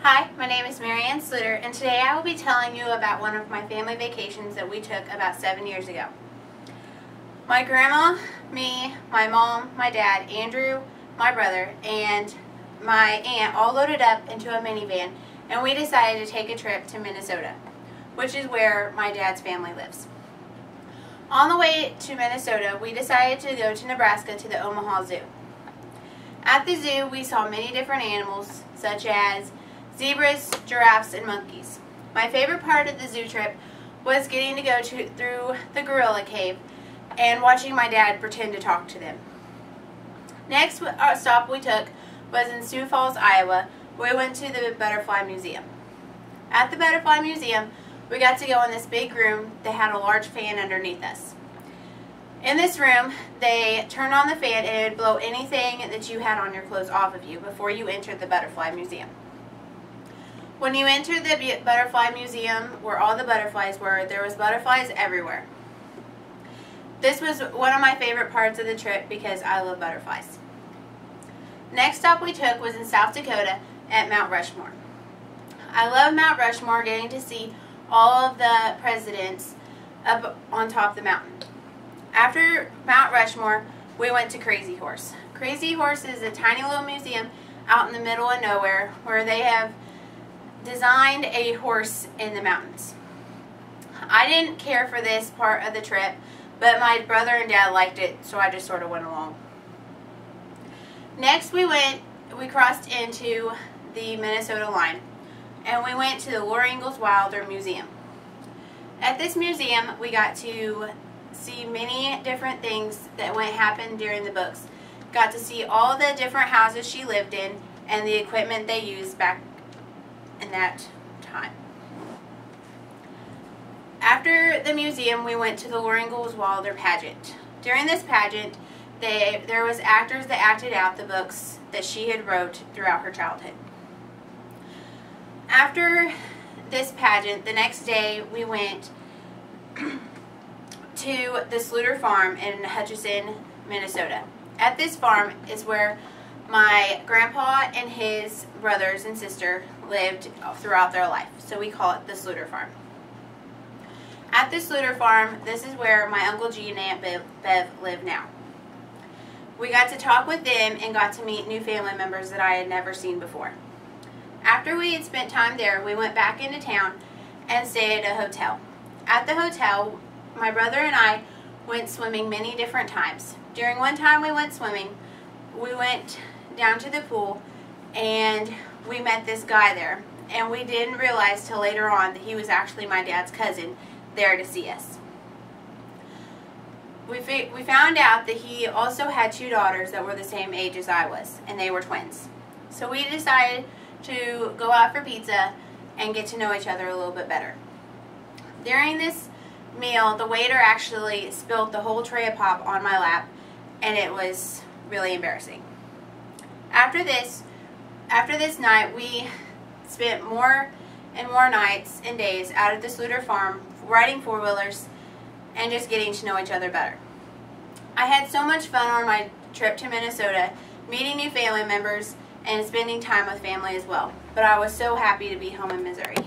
Hi, my name is Schlueter, and today I will be telling you about one of my family vacations that we took about 7 years ago. My grandma, me, my mom, my dad, Andrew, my brother, and my aunt all loaded up into a minivan, and we decided to take a trip to Minnesota, which is where my dad's family lives. On the way to Minnesota, we decided to go to Nebraska to the Omaha Zoo. At the zoo, we saw many different animals, such as zebras, giraffes, and monkeys. My favorite part of the zoo trip was getting to go through the gorilla cave and watching my dad pretend to talk to them. Next stop we took was in Sioux Falls, Iowa, where we went to the Butterfly Museum. At the Butterfly Museum, we got to go in this big room that had a large fan underneath us. In this room, they turned on the fan and it would blow anything that you had on your clothes off of you before you entered the Butterfly Museum. When you entered the Butterfly Museum, where all the butterflies were, there was butterflies everywhere. This was one of my favorite parts of the trip because I love butterflies. Next stop we took was in South Dakota at Mount Rushmore. I love Mount Rushmore, getting to see all of the presidents up on top of the mountain. After Mount Rushmore, we went to Crazy Horse. Crazy Horse is a tiny little museum out in the middle of nowhere where they have designed a horse in the mountains. I didn't care for this part of the trip, but my brother and dad liked it, so I just sort of went along. Next we crossed into the Minnesota line, and we went to the Laura Ingalls Wilder Museum. At this museum, we got to see many different things that happened during the books. Got to see all the different houses she lived in and the equipment they used back in that time. After the museum, we went to the Laura Ingalls Wilder pageant. During this pageant, there was actors that acted out the books that she had wrote throughout her childhood. After this pageant, the next day we went to the Schlueter farm in Hutchinson, Minnesota. At this farm is where my grandpa and his brothers and sister lived throughout their life, so we call it the Schlueter farm. At the Schlueter farm, this is where my Uncle G and Aunt Bev live now. We got to talk with them and got to meet new family members that I had never seen before. After we had spent time there, we went back into town and stayed at a hotel. At the hotel, my brother and I went swimming many different times. During one time we went swimming, we went down to the pool and we met this guy there. And we didn't realize till later on that he was actually my dad's cousin there to see us. We found out that he also had two daughters that were the same age as I was, and they were twins. So we decided to go out for pizza and get to know each other a little bit better. During this meal, the waiter actually spilled the whole tray of pop on my lap, and it was really embarrassing. After this night, we spent more and more nights and days out at the Schlueter farm, riding four-wheelers and just getting to know each other better. I had so much fun on my trip to Minnesota, meeting new family members and spending time with family as well. But I was so happy to be home in Missouri.